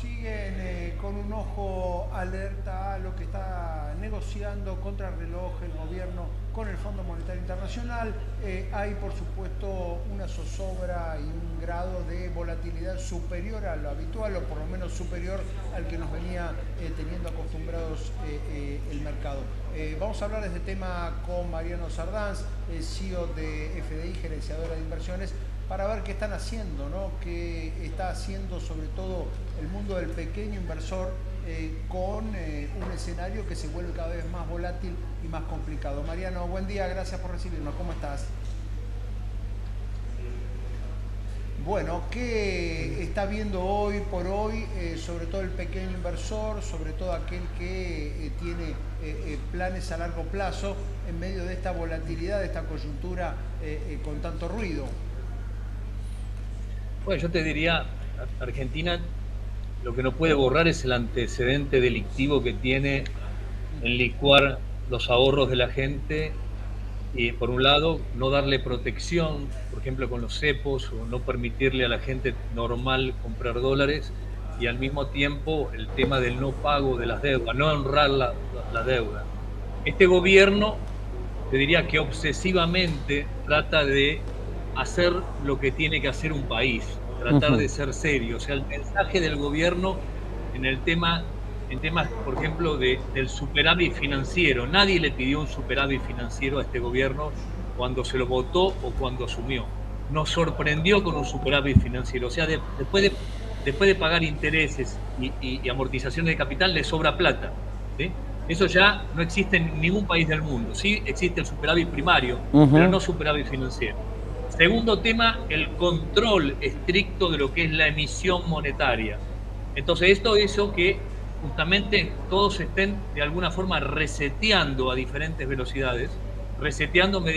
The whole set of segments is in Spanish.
siguen con un ojo alerta a lo que está negociando contra el reloj el gobierno con el Fondo Monetario Internacional. Hay, por supuesto, una zozobra y un grado de volatilidad superior a lo habitual, o por lo menos superior al que nos venía teniendo acostumbrados el mercado. Vamos a hablar de este tema con Mariano Sardanz, CEO de FDI, gerenciadora de inversiones, para ver qué están haciendo, ¿no? Qué está haciendo sobre todo el mundo del pequeño inversor con un escenario que se vuelve cada vez más volátil y más complicado. Mariano, buen día, gracias por recibirnos. ¿Cómo estás? Bueno, ¿qué está viendo hoy por hoy, sobre todo el pequeño inversor, sobre todo aquel que tiene planes a largo plazo en medio de esta volatilidad, de esta coyuntura con tanto ruido? Bueno, yo te diría, Argentina lo que no puede borrar es el antecedente delictivo que tiene en licuar los ahorros de la gente y, por un lado, no darle protección, por ejemplo, con los cepos, o no permitirle a la gente normal comprar dólares, y al mismo tiempo el tema del no pago de las deudas, no honrar la deuda. Este gobierno, te diría que obsesivamente trata de hacer lo que tiene que hacer un país, tratar Ujú. de ser serio. O sea, el mensaje del gobierno en el tema, en temas, por ejemplo, del superávit financiero. Nadie le pidió un superávit financiero a este gobierno cuando se lo votó o cuando asumió. Nos sorprendió con un superávit financiero. O sea, después de pagar intereses y amortizaciones de capital, le sobra plata. ¿Sí? Eso ya no existe en ningún país del mundo. Sí existe el superávit primario, pero Ujú. no superávit financiero. Segundo tema, el control estricto de lo que es la emisión monetaria. Entonces, esto hizo que justamente todos estén de alguna forma reseteando a diferentes velocidades. Reseteando, me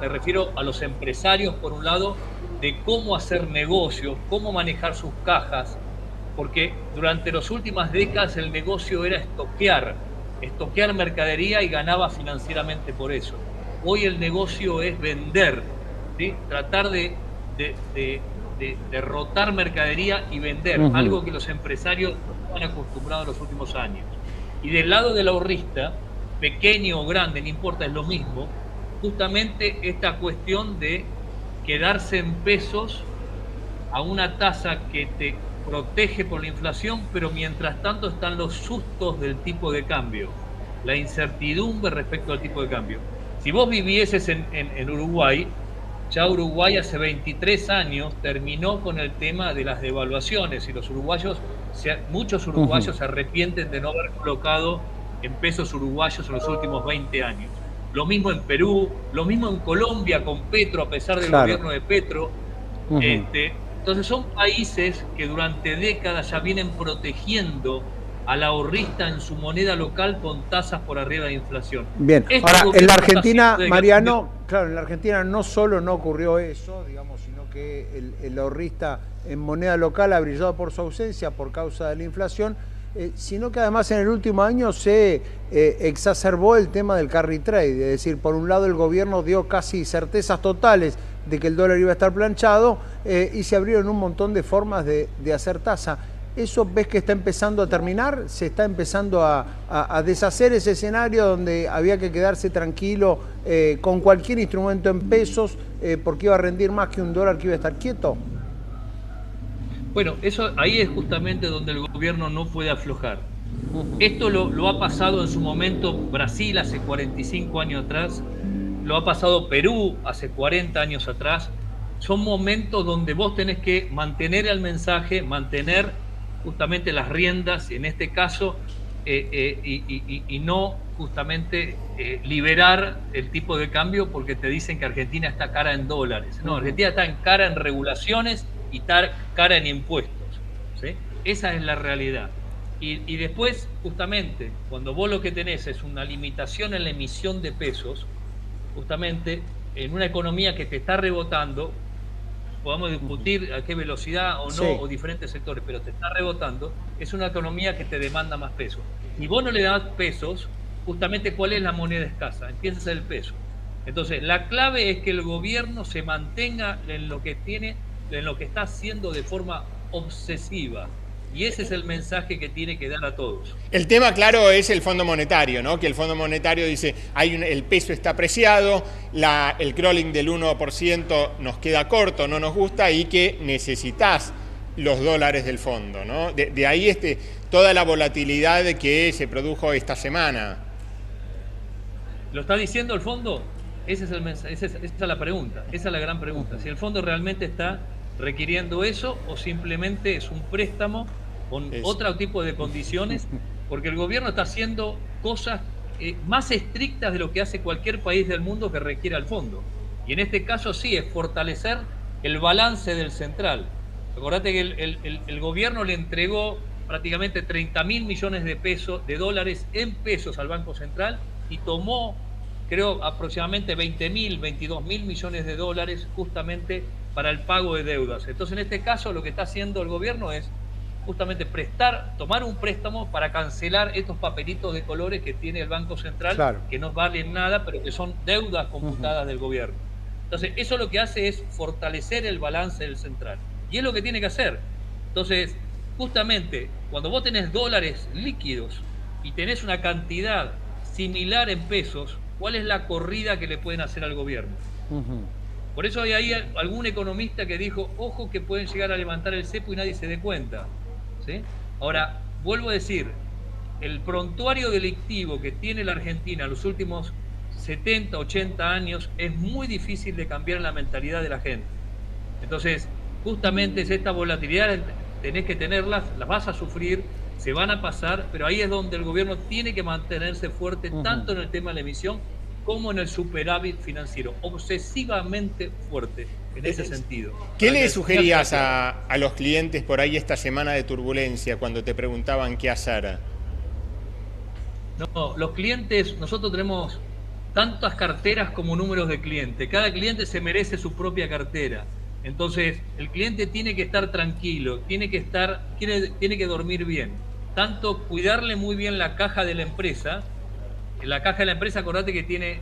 refiero a los empresarios, por un lado, de cómo hacer negocios, cómo manejar sus cajas, porque durante las últimas décadas el negocio era estoquear mercadería y ganaba financieramente por eso. Hoy el negocio es vender, ¿sí? Tratar de derrotar mercadería y vender, Ujú. algo que los empresarios no estaban acostumbrados en los últimos años. Y del lado del ahorrista, pequeño o grande, no importa, es lo mismo, justamente esta cuestión de quedarse en pesos a una tasa que te protege por la inflación, pero mientras tanto están los sustos del tipo de cambio, la incertidumbre respecto al tipo de cambio. Si vos vivieses en Uruguay, ya Uruguay hace 23 años terminó con el tema de las devaluaciones y muchos Ujú. uruguayos se arrepienten de no haber colocado en pesos uruguayos en los últimos 20 años. Lo mismo en Perú, lo mismo en Colombia con Petro, a pesar del Claro. gobierno de Petro. Ujú. Entonces son países que durante décadas ya vienen protegiendo al ahorrista en su moneda local con tasas por arriba de inflación. Bien, Este ahora en la gobierno lo está haciendo Argentina, desde que asumió. Mariano, claro, en la Argentina no solo no ocurrió eso, digamos, sino que el ahorrista en moneda local ha brillado por su ausencia por causa de la inflación, sino que además en el último año se exacerbó el tema del carry trade, es decir, por un lado el gobierno dio casi certezas totales de que el dólar iba a estar planchado y se abrieron un montón de formas de hacer tasa. ¿Eso ves que está empezando a terminar? ¿Se está empezando a deshacer ese escenario donde había que quedarse tranquilo con cualquier instrumento en pesos porque iba a rendir más que un dólar que iba a estar quieto? Bueno, eso ahí es justamente donde el gobierno no puede aflojar. Ujú. Esto lo ha pasado en su momento Brasil hace 45 años atrás, lo ha pasado Perú hace 40 años atrás. Son momentos donde vos tenés que mantener el mensaje, mantener justamente las riendas, en este caso, y no justamente liberar el tipo de cambio porque te dicen que Argentina está cara en dólares. No, Ujú. Argentina está en cara en regulaciones y está cara en impuestos. ¿Sí? Esa es la realidad. Y después, justamente, cuando vos lo que tenés es una limitación en la emisión de pesos, justamente en una economía que te está rebotando, podamos discutir a qué velocidad o no, Sí. o diferentes sectores, pero te está rebotando, es una economía que te demanda más pesos. Si vos no le das pesos, justamente cuál es la moneda escasa, empieza a ser el peso. Entonces, la clave es que el gobierno se mantenga en lo que tiene, en lo que está haciendo de forma obsesiva, Y ese es el mensaje que tiene que dar a todos. El tema, claro, es el Fondo Monetario, ¿no? Que el Fondo Monetario dice, el peso está apreciado, el crawling del 1% nos queda corto, no nos gusta, y que necesitas los dólares del fondo, ¿no? De ahí toda la volatilidad que se produjo esta semana. ¿Lo está diciendo el fondo? Ese es el mensaje, esa es la pregunta, esa es la gran pregunta. Si el fondo realmente está requiriendo eso o simplemente es un préstamo con otro tipo de condiciones, porque el gobierno está haciendo cosas más estrictas de lo que hace cualquier país del mundo que requiera el fondo. Y en este caso sí, es fortalecer el balance del central. Acordate que el gobierno le entregó prácticamente 30.000 millones de dólares en pesos al Banco Central y tomó, creo, aproximadamente 20.000, 22.000 millones de dólares justamente para el pago de deudas. Entonces, en este caso, lo que está haciendo el gobierno es justamente tomar un préstamo para cancelar estos papelitos de colores que tiene el Banco Central, claro, que no valen nada, pero que son deudas computadas del gobierno. Entonces, eso lo que hace es fortalecer el balance del central. Y es lo que tiene que hacer. Entonces, justamente, cuando vos tenés dólares líquidos y tenés una cantidad similar en pesos, ¿cuál es la corrida que le pueden hacer al gobierno? Por eso hay ahí algún economista que dijo, ojo que pueden llegar a levantar el cepo y nadie se dé cuenta, ¿sí? Ahora, vuelvo a decir, el prontuario delictivo que tiene la Argentina en los últimos 70, 80 años es muy difícil de cambiar la mentalidad de la gente. Entonces, justamente es esta volatilidad, tenés que tenerlas, las vas a sufrir, se van a pasar, pero ahí es donde el gobierno tiene que mantenerse fuerte, tanto en el tema de la emisión como en el superávit financiero, obsesivamente fuerte en ese sentido. ¿Qué le sugerías a los clientes por ahí esta semana de turbulencia cuando te preguntaban qué hacer? No, los clientes, nosotros tenemos tantas carteras como números de clientes. Cada cliente se merece su propia cartera. Entonces, el cliente tiene que estar tranquilo, tiene que dormir bien. Tanto cuidarle muy bien la caja de la empresa. En la caja de la empresa, acordate que tiene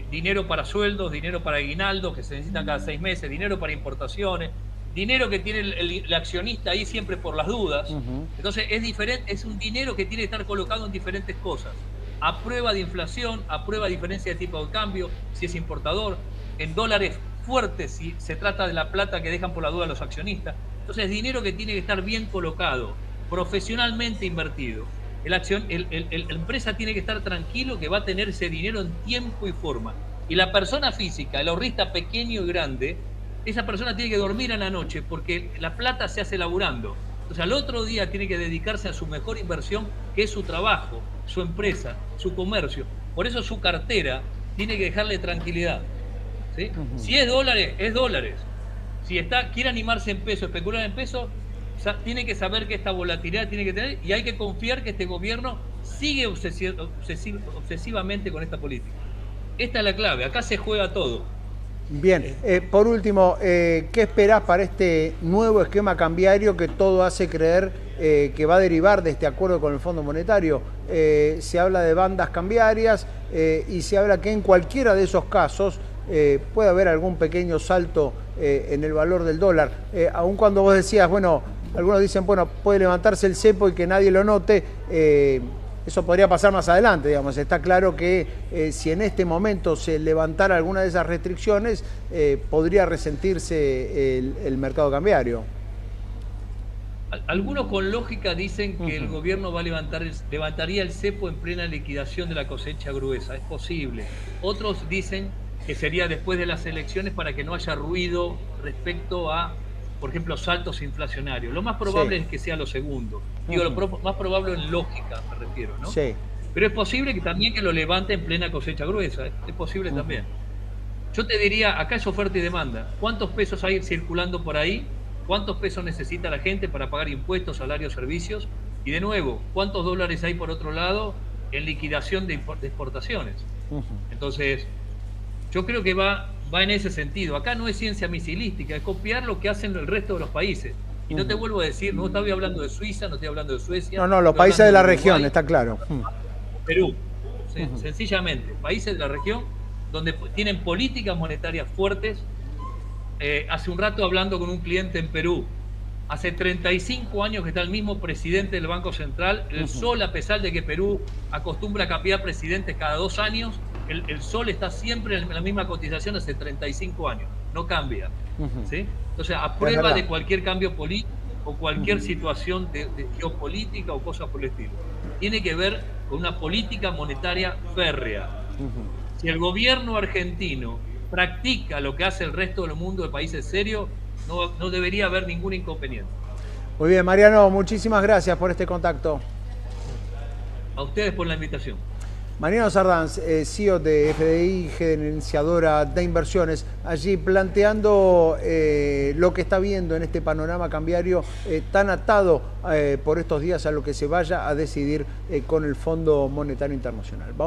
dinero para sueldos, dinero para aguinaldos que se necesitan cada 6 meses, dinero para importaciones, dinero que tiene el accionista ahí siempre por las dudas. Entonces es diferente, es un dinero que tiene que estar colocado en diferentes cosas. A prueba de inflación, a prueba de diferencia de tipo de cambio, si es importador, en dólares fuertes, si se trata de la plata que dejan por la duda los accionistas. Entonces es dinero que tiene que estar bien colocado, profesionalmente invertido. La empresa tiene que estar tranquilo que va a tener ese dinero en tiempo y forma. Y la persona física, el ahorrista pequeño y grande, esa persona tiene que dormir a la noche porque la plata se hace laburando. Entonces al otro día tiene que dedicarse a su mejor inversión, que es su trabajo, su empresa, su comercio. Por eso su cartera tiene que dejarle tranquilidad, ¿sí? Si es dólares, es dólares. Si quiere animarse en peso, especular en peso, tiene que saber que esta volatilidad tiene que tener y hay que confiar que este gobierno sigue obsesivamente con esta política. Esta es la clave, acá se juega todo. Bien, por último, ¿qué esperás para este nuevo esquema cambiario que todo hace creer que va a derivar de este acuerdo con el Fondo Monetario? Se habla de bandas cambiarias y se habla que en cualquiera de esos casos puede haber algún pequeño salto en el valor del dólar. Aun cuando vos decías, bueno, algunos dicen, bueno, puede levantarse el cepo y que nadie lo note, eso podría pasar más adelante, digamos. Está claro que si en este momento se levantara alguna de esas restricciones, podría resentirse el mercado cambiario. Algunos con lógica dicen que el gobierno levantaría el cepo en plena liquidación de la cosecha gruesa. Es posible. Otros dicen que sería después de las elecciones para que no haya ruido respecto a, por ejemplo, saltos inflacionarios. Lo más probable es que sea lo segundo. Digo, lo más probable en lógica, me refiero, ¿no? Sí. Pero es posible que también que lo levante en plena cosecha gruesa. Es posible también. Yo te diría, acá es oferta y demanda. ¿Cuántos pesos hay circulando por ahí? ¿Cuántos pesos necesita la gente para pagar impuestos, salarios, servicios? Y de nuevo, ¿cuántos dólares hay por otro lado en liquidación de exportaciones? Entonces, yo creo que va en ese sentido. Acá no es ciencia misilística, es copiar lo que hacen el resto de los países. Y no te vuelvo a decir, no estoy hablando de Suiza, no estoy hablando de Suecia. No, los países de la región, está claro. Perú, sencillamente, países de la región donde tienen políticas monetarias fuertes. Hace un rato hablando con un cliente en Perú, Hace 35 años que está el mismo presidente del Banco Central. El sol, a pesar de que Perú acostumbra a cambiar presidentes cada 2 años, el sol está siempre en la misma cotización hace 35 años. No cambia. ¿Sí? Entonces, a prueba de cualquier cambio político o cualquier situación de geopolítica o cosas por el estilo. Tiene que ver con una política monetaria férrea. Si el gobierno argentino practica lo que hace el resto del mundo de países serios, no debería haber ningún inconveniente. Muy bien, Mariano, muchísimas gracias por este contacto. A ustedes por la invitación. Mariano Sardans, CEO de FDI, gerenciadora de inversiones, allí planteando lo que está viendo en este panorama cambiario tan atado por estos días a lo que se vaya a decidir con el Fondo Monetario Internacional. Vamos